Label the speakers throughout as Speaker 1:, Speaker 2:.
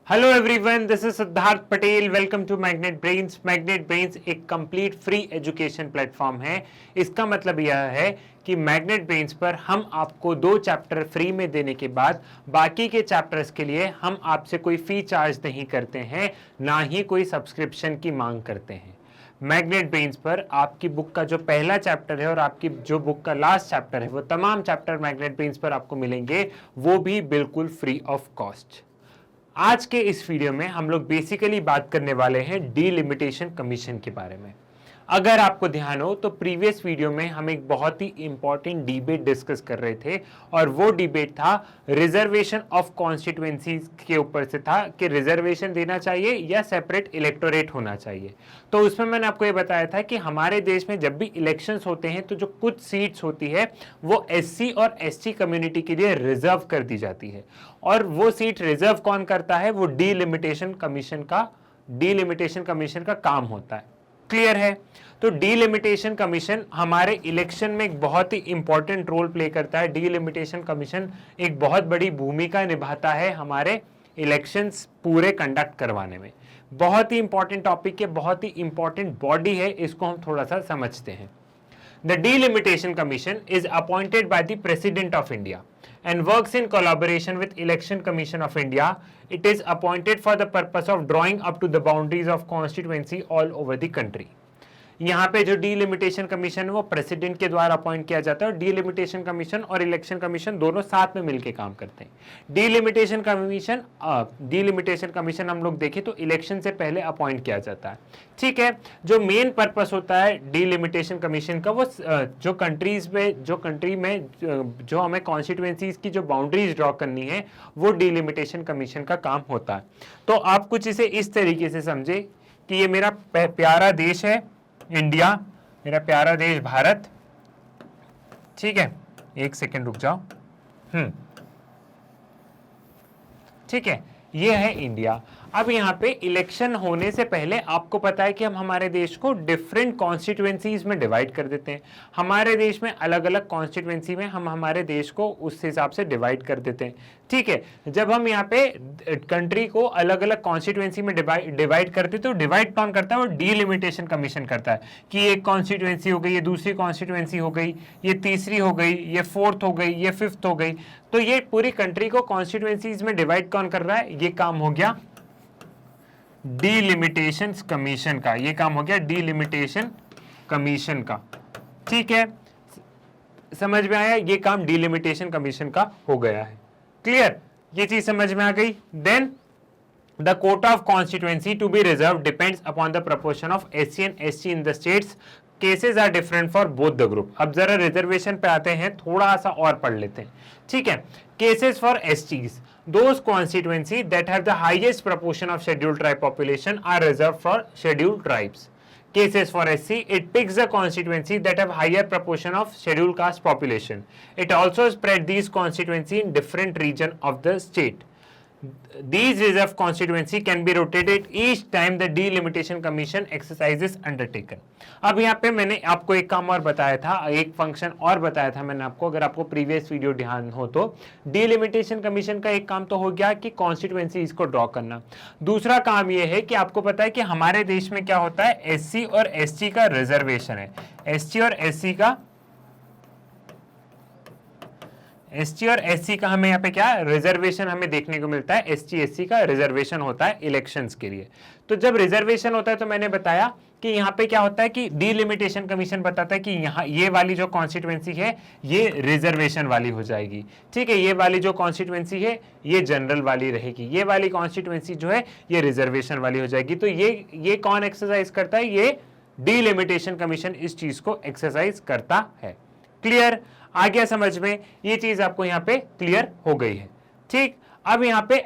Speaker 1: Hello everyone, this is Siddharth Patel. Welcome to magnet brains. Magnet brains एक complete free education platform है। इसका मतलब यह है कि मैग्नेट ब्रेन्स पर हम आपको 2 चैप्टर फ्री में देने के बाद बाकी के चैप्टर्स के लिए हम आपसे कोई फी चार्ज नहीं करते हैं, ना ही कोई सब्सक्रिप्शन की मांग करते हैं। मैग्नेट ब्रेन्स पर आपकी बुक का जो पहला चैप्टर है और आपकी जो बुक का लास्ट चैप्टर है, वो तमाम चैप्टर मैग्नेट ब्रेन्स पर आपको मिलेंगे, वो भी बिल्कुल फ्री ऑफ कॉस्ट। आज के इस वीडियो में हम लोग बेसिकली बात करने वाले हैं डीलिमिटेशन कमीशन के बारे में। अगर आपको ध्यान हो तो प्रीवियस वीडियो में हम एक बहुत ही इंपॉर्टेंट डिबेट डिस्कस कर रहे थे और वो डिबेट था रिजर्वेशन ऑफ कॉन्स्टिट्यूएंसीज के ऊपर से था कि रिजर्वेशन देना चाहिए या सेपरेट इलेक्टोरेट होना चाहिए। तो उसमें मैंने आपको ये बताया था कि हमारे देश में जब भी इलेक्शंस होते हैं तो जो कुछ सीट्स होती है वो एससी और एसटी कम्युनिटी के लिए रिजर्व कर दी जाती है, और वो सीट रिजर्व कौन करता है? वो डीलिमिटेशन कमीशन का काम होता है। क्लियर है? तो डीलिमिटेशन कमीशन हमारे इलेक्शन में एक बहुत ही इंपॉर्टेंट रोल प्ले करता है। डीलिमिटेशन कमीशन एक बहुत बड़ी भूमिका निभाता है हमारे इलेक्शंस पूरे कंडक्ट करवाने में। बहुत ही इंपॉर्टेंट टॉपिक है, बहुत ही इंपॉर्टेंट बॉडी है, इसको हम थोड़ा सा समझते हैं। The Delimitation Commission is appointed by the President of India and works in collaboration with Election Commission of India. It is appointed for the purpose of drawing up to the boundaries of constituency all over the country. यहाँ पे जो delimitation commission है वो president के द्वारा appoint किया जाता है, और डीलिमिटेशन कमीशन और इलेक्शन कमीशन दोनों साथ में मिलकर काम करते हैं। डीलिमिटेशन कमीशन हम लोग देखें तो इलेक्शन से पहले अपॉइंट किया जाता है। ठीक है, जो मेन पर्पस होता है डीलिमिटेशन कमीशन का, वो जो कंट्री में जो हमें कॉन्स्टिट्यूएंसीज की जो बाउंड्रीज ड्रॉ करनी है वो डीलिमिटेशन कमीशन का काम होता है। तो आप कुछ इसे इस तरीके से समझे कि ये मेरा प्यारा देश है इंडिया, मेरा प्यारा देश भारत। ठीक है, एक सेकेंड रुक जाओ। ठीक है, ये है इंडिया। अब यहाँ पे इलेक्शन होने से पहले आपको पता है कि हम हमारे देश को डिफरेंट कॉन्स्टिट्यूएंसीज में डिवाइड कर देते हैं। हमारे देश में अलग अलग कॉन्स्टिट्यूएंसी में हम हमारे देश को उस हिसाब से डिवाइड कर देते हैं। ठीक है, जब हम यहाँ पे कंट्री को अलग अलग कॉन्स्टिट्यूएंसी में डिवाइड करते हैं तो डिवाइड कौन करता है? वो डीलिमिटेशन कमीशन करता है कि एक कॉन्स्टिट्यूएंसी हो गई, ये दूसरी कॉन्स्टिट्यूएंसी हो गई, ये तीसरी हो गई, ये फोर्थ हो गई, ये फिफ्थ हो गई। तो ये पूरी कंट्री को कॉन्स्टिट्यूएंसीज में डिवाइड कौन कर रहा है? ये काम हो गया डीलिमिटेशन कमीशन का। ये काम हो गया डीलिमिटेशन कमीशन का। ठीक है, समझ में आया? ये काम डीलिमिटेशन कमीशन का हो गया है। क्लियर? ये चीज समझ में आ गई। Then the quota of constituency to be reserved depends upon the proportion of SC and ST in the states. Cases are different for both the group. अब जरा रिजर्वेशन पे आते हैं, थोड़ा सा और पढ़ लेते हैं। ठीक है, cases for STs, those constituency that have the highest proportion of scheduled tribe population are reserved for scheduled tribes. Cases for SC, it picks the constituency that have higher proportion of scheduled caste population. It also spread these constituency in different region of the state. These reserved constituency can be rotated each time the delimitation commission exercise is undertaken. अब यहाँ पे मैंने आपको एक काम और बताया था, एक फंक्शन और बताया था मैंने आपको, अगर आपको प्रीवियस वीडियो ध्यान हो तो। डीलिमिटेशन कमीशन का एक काम तो हो गया कि कॉन्स्टिट्यूएंसी इसको ड्रॉ करना। दूसरा काम ये है कि आपको पता है कि हमारे देश में क्या होता है, एससी और एसटी का रिजर्वेशन है। एसटी और एससी का हमें यहाँ पे क्या रिजर्वेशन हमें देखने को मिलता है। एसटी एससी का रिजर्वेशन होता है इलेक्शंस के लिए। तो जब रिजर्वेशन होता है तो मैंने बताया कि यहाँ पे क्या होता है कि डीलिमिटेशन कमीशन बताता है कि यहाँ ये वाली जो कॉन्स्टिट्यूएंसी है ये रिजर्वेशन वाली हो जाएगी। ठीक है, ये वाली जो कॉन्स्टिट्यूएंसी है ये जनरल वाली रहेगी, ये वाली कॉन्स्टिट्यूएंसी जो है ये रिजर्वेशन वाली हो जाएगी। तो ये कौन एक्सरसाइज करता है? ये डीलिमिटेशन कमीशन इस चीज को एक्सरसाइज करता है। क्लियर? आ गया समझ में? ये चीज आपको यहाँ पे क्लियर हो गई है। ठीक, अब यहाँ पे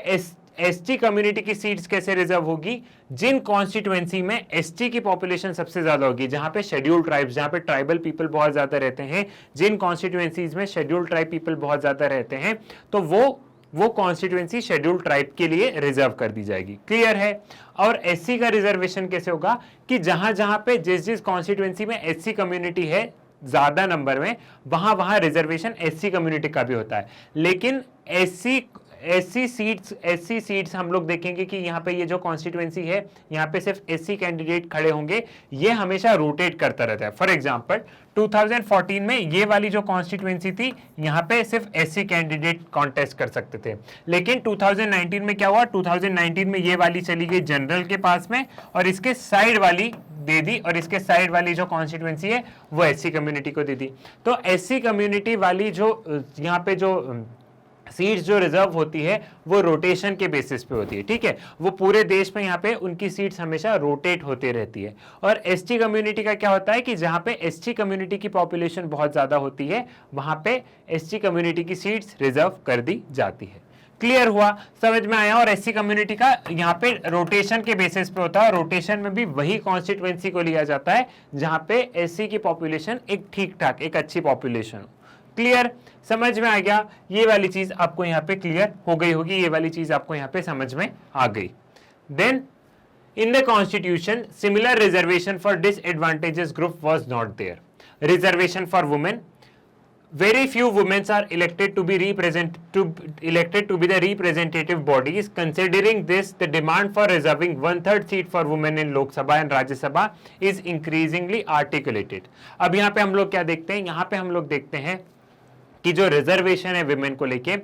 Speaker 1: एसटी कम्युनिटी की सीट्स कैसे रिजर्व होगी? जिन कॉन्स्टिट्यूएंसी में एसटी की पॉपुलेशन सबसे ज्यादा होगी, जहां पे शेड्यूल्ड ट्राइब्स, जहां पे ट्राइबल पीपल बहुत ज्यादा रहते हैं, जिन कॉन्स्टिट्यूएंसीज में शेड्यूल्ड ट्राइब पीपल बहुत ज्यादा रहते हैं, तो वो कॉन्स्टिट्यूएंसी शेड्यूल्ड ट्राइब के लिए रिजर्व कर दी जाएगी। क्लियर है? और एससी का रिजर्वेशन कैसे होगा कि जहां जहां पे जिस कॉन्स्टिट्यूएंसी में एससी कम्युनिटी है ज्यादा नंबर में, वहां रिजर्वेशन एससी कम्युनिटी का भी होता है। लेकिन एससी सीट्स हम लोग देखेंगे कि यहाँ पे ये जो कॉन्स्टिट्यूएंसी है यहाँ पे सिर्फ एससी कैंडिडेट खड़े होंगे, ये हमेशा रोटेट करता रहता है। फॉर एग्जांपल 2014 में ये वाली जो कॉन्स्टिट्यूएंसी थी यहाँ पे सिर्फ एससी कैंडिडेट कॉन्टेस्ट कर सकते थे, लेकिन 2019 में क्या हुआ, 2019 में ये वाली चली गई जनरल के पास में और इसके साइड वाली दे दी, और इसके साइड वाली जो कॉन्स्टिट्यूएंसी है वो एससी कम्युनिटी को दे दी। तो एससी कम्युनिटी वाली जो यहाँ पे जो सीट्स जो रिजर्व होती है वो रोटेशन के बेसिस पे होती है, ठीक है, वो पूरे देश में यहाँ पे उनकी सीट्स हमेशा रोटेट होते रहती है। और एसटी कम्युनिटी का क्या होता है कि जहाँ पे एसटी कम्युनिटी की पॉपुलेशन बहुत ज्यादा होती है वहां पे एसटी कम्युनिटी की सीट्स रिजर्व कर दी जाती है। क्लियर हुआ, समझ में आया। और एससी कम्युनिटी का यहाँ पे रोटेशन के बेसिस पे होता है, और रोटेशन में भी वही कॉन्स्टिट्यूएंसी को लिया जाता है जहाँ पे एससी की पॉपुलेशन एक ठीक ठाक एक अच्छी पॉपुलेशन हो। क्लियर, समझ में आ गया, ये वाली चीज आपको यहाँ पे क्लियर हो गई होगी, ये वाली चीज आपको यहाँ पे समझ में आ गई। Then in the constitution similar reservation for disadvantages group was not there. Reservation for women, very few women are elected to be the representative bodies. Considering this, the demand for reserving 1/3 seat for women in Lok Sabha and Rajya Sabha is increasingly articulated. अब यहाँ पे हम लोग क्या देखते हैं, यहाँ पे हम लोग देखते हैं कि जो रिजर्वेशन है विमेन को लेके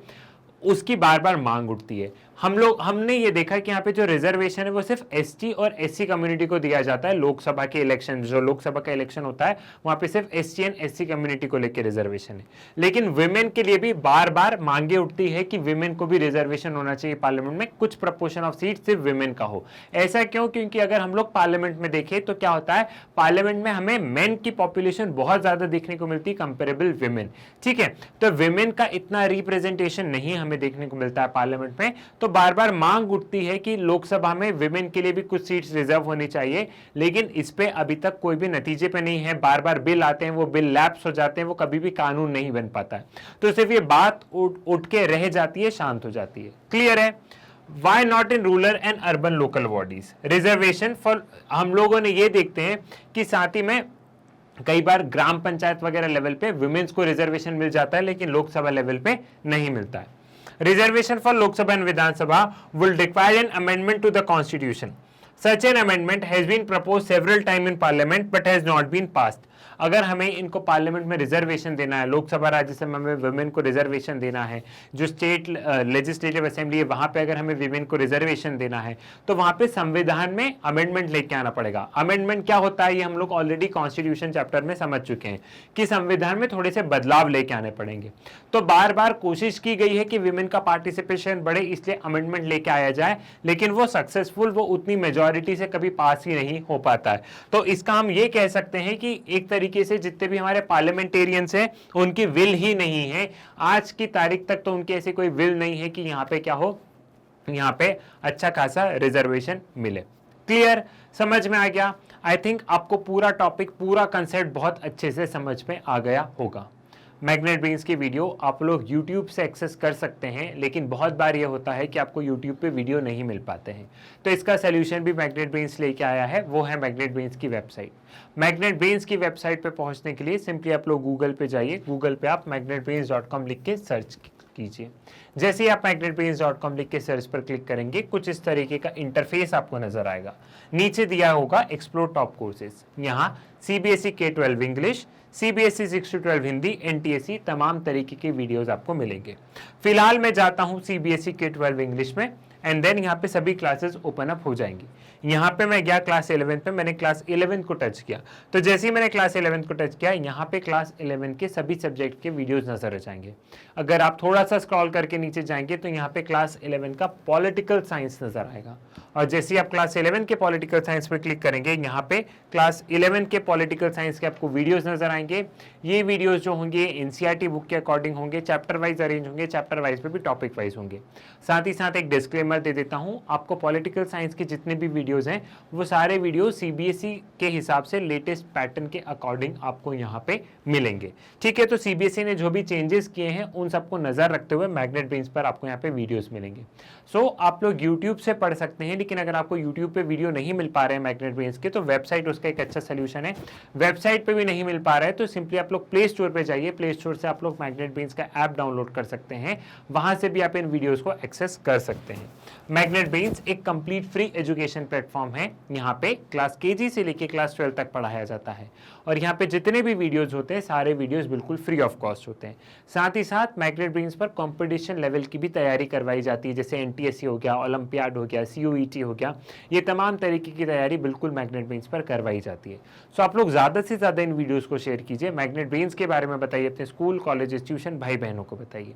Speaker 1: उसकी बार बार मांग उठती है। हमने ये देखा कि यहाँ पे जो रिजर्वेशन है वो सिर्फ एसटी और एससी कम्युनिटी को दिया जाता है। लोकसभा के इलेक्शन, जो लोकसभा का इलेक्शन होता है वहां पे सिर्फ एसटी एंड एससी कम्युनिटी को लेकर रिजर्वेशन है, लेकिन विमेन के लिए भी बार बार मांगे उठती है कि विमेन को भी रिजर्वेशन होना चाहिए पार्लियामेंट में, कुछ प्रपोर्शन ऑफ सीट सिर्फ विमेन का हो। ऐसा क्यों? क्योंकि अगर हम लोग पार्लियामेंट में देखें तो क्या होता है, पार्लियामेंट में हमें मेन की पॉपुलेशन बहुत ज्यादा देखने को मिलती है कंपेरेबल विमेन, ठीक है, तो विमेन का इतना रिप्रेजेंटेशन नहीं हमें देखने को मिलता है पार्लियामेंट में। तो बार बार मांग उठती है कि लोकसभा में विमेन के लिए भी कुछ सीट्स रिजर्व होनी चाहिए, लेकिन इस पे अभी तक कोई भी नतीजे पे नहीं है। बार बार बिल आते हैं, वो बिल लैप्स हो जाते हैं, वो कभी भी कानून नहीं बन पाता है। तो सिर्फ ये बात उठ के रह जाती है, शांत हो जाती है। क्लियर है? Why not in rural and urban local bodies? Reservation for, हम लोगों ने ये देखते हैं कि साथ ही में कई बार ग्राम पंचायत वगैरह लेवल पे वुमेन्स को रिजर्वेशन मिल जाता है, लेकिन लोकसभा लेवल पे नहीं मिलता है। Reservation for Lok Sabha and Vidhan Sabha will require an amendment to the Constitution. Such an amendment has been proposed several times in Parliament but has not been passed. अगर हमें इनको पार्लियामेंट में reservation देना है, लोकसभा राज्यसभा में women को reservation देना है, जो स्टेट लेजिस्लेटिव असेंबली है वहां पे अगर हमें वुमेन को रिजर्वेशन देना है तो वहां पे संविधान में अमेंडमेंट लेके आना पड़ेगा। अमेंडमेंट क्या होता है ये हम लोग ऑलरेडी कॉन्स्टिट्यूशन चैप्टर में समझ चुके हैं कि संविधान में थोड़े से बदलाव लेके आने पड़ेंगे। तो बार बार कोशिश की गई है कि वुमेन का पार्टिसिपेशन बढ़े, इसलिए अमेंडमेंट लेके आया जाए, लेकिन वो सक्सेसफुल, वो उतनी मेजॉरिटी से कभी पास ही नहीं हो पाता है। तो इसका हम ये कह सकते हैं कि एक तरीके से जितने भी हमारे पार्लियामेंटेरियंस हैं उनकी विल ही नहीं है, आज की तारीख तक तो उनकी ऐसी कोई विल नहीं है कि यहाँ पे क्या हो, यहाँ पे अच्छा खासा रिजर्वेशन मिले। क्लियर, समझ में आ गया? आई थिंक आपको पूरा टॉपिक, पूरा कंसेप्ट बहुत अच्छे से समझ में आ गया होगा। मैग्नेट ब्रेन्स की वीडियो आप लोग YouTube से एक्सेस कर सकते हैं, लेकिन बहुत बार ये होता है कि आपको YouTube पे वीडियो नहीं मिल पाते हैं, तो इसका सोल्यूशन भी मैग्नेट ब्रेन्स लेके आया है, वो है मैग्नेट ब्रेन्स की वेबसाइट। मैग्नेट ब्रेन्स की वेबसाइट पे पहुंचने के लिए सिंपली आप लोग गूगल पे जाइए, गूगल पे आप magnetbrains.com लिख के सर्च कीजिए। जैसे ही आप magnetbrains.com लिख के सर्च पर क्लिक करेंगे कुछ इस तरीके का इंटरफेस आपको नजर आएगा। नीचे दिया होगा एक्सप्लोर टॉप कोर्सेज, यहाँ CBSE K-12 English, CBSE 6 to 12 Hindi, NTSE तमाम तरीके के वीडियोस आपको मिलेंगे। फिलहाल मैं जाता हूँ CBSE K-12 इंग्लिश में, एंड देन यहाँ पे सभी क्लासेस ओपन अप हो जाएंगी। यहाँ पे मैं गया क्लास 11 पे, मैंने क्लास 11 को टच किया, तो जैसे ही मैंने क्लास 11 को टच किया यहाँ पे क्लास 11 के सभी सब्जेक्ट के वीडियोस नजर आ जाएंगे। अगर आप थोड़ा सा स्क्रॉल करके नीचे जाएंगे तो यहाँ पे क्लास 11 का पॉलिटिकल साइंस नजर आएगा, और जैसे ही आप क्लास 11 के पॉलिटिकल साइंस पे क्लिक करेंगे यहाँ पे क्लास 11 के पॉलिटिकल साइंस के आपको वीडियोस नजर आएंगे। ये वीडियोस जो होंगे NCERT बुक के अकॉर्डिंग होंगे, चैप्टर वाइज अरेंज होंगे, चैप्टर वाइज पे भी टॉपिक वाइज होंगे। साथ ही साथ एक डिस्क्लेमर नंबर दे देता हूं, आपको पॉलिटिकल साइंस के जितने भी वीडियोस हैं वो सारे वीडियो सीबीएसई के हिसाब से लेटेस्ट पैटर्न के अकॉर्डिंग आपको यहाँ पे मिलेंगे। ठीक है, तो सीबीएसई ने जो भी चेंजेस किए हैं उन सबको नजर रखते हुए मैग्नेट ब्रेन्स पर आपको यहाँ पे वीडियोस मिलेंगे। सो आप लोग यूट्यूब से पढ़ सकते हैं, लेकिन अगर आपको यूट्यूब पे वीडियो नहीं मिल पा रहे हैं मैग्नेट ब्रेन्स के, तो वेबसाइट उसका एक अच्छा सोल्यूशन है। वेबसाइट पे भी नहीं मिल पा रहा है तो सिंपली आप लोग प्ले स्टोर पे जाइए, प्ले स्टोर से आप लोग मैग्नेट ब्रेन्स का ऐप डाउनलोड कर सकते हैं, वहां से भी आप इन वीडियोस को एक्सेस कर सकते हैं। मैग्नेट ब्रेन्स एक कंप्लीट फ्री एजुकेशन प्लेटफॉर्म है। यहाँ पे क्लास केजी से लेके क्लास 12 तक पढ़ाया जाता है और यहाँ पे जितने भी वीडियोस होते हैं सारे वीडियोस बिल्कुल फ्री ऑफ कॉस्ट होते हैं। साथ ही साथ मैग्नेट ब्रेन्स पर कंपटीशन लेवल की भी तैयारी करवाई जाती है, जैसे एनटीएससी हो गया, ओलंपियाड हो गया, सीयूईटी हो गया, ये तमाम तरीके की तैयारी बिल्कुल मैग्नेट ब्रेन्स पर करवाई जाती है। सो आप लोग ज़्यादा से ज़्यादा इन वीडियोस को शेयर कीजिए, मैग्नेट ब्रेन्स के बारे में बताइए, अपने स्कूल कॉलेज ट्यूशन भाई बहनों को बताइए।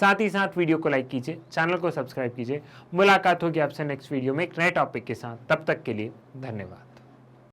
Speaker 1: साथ ही साथ वीडियो को लाइक कीजिए, चैनल को सब्सक्राइब कीजिए। मुलाकात होगी आपसे नेक्स्ट वीडियो में एक नए टॉपिक के साथ, तब तक के लिए धन्यवाद।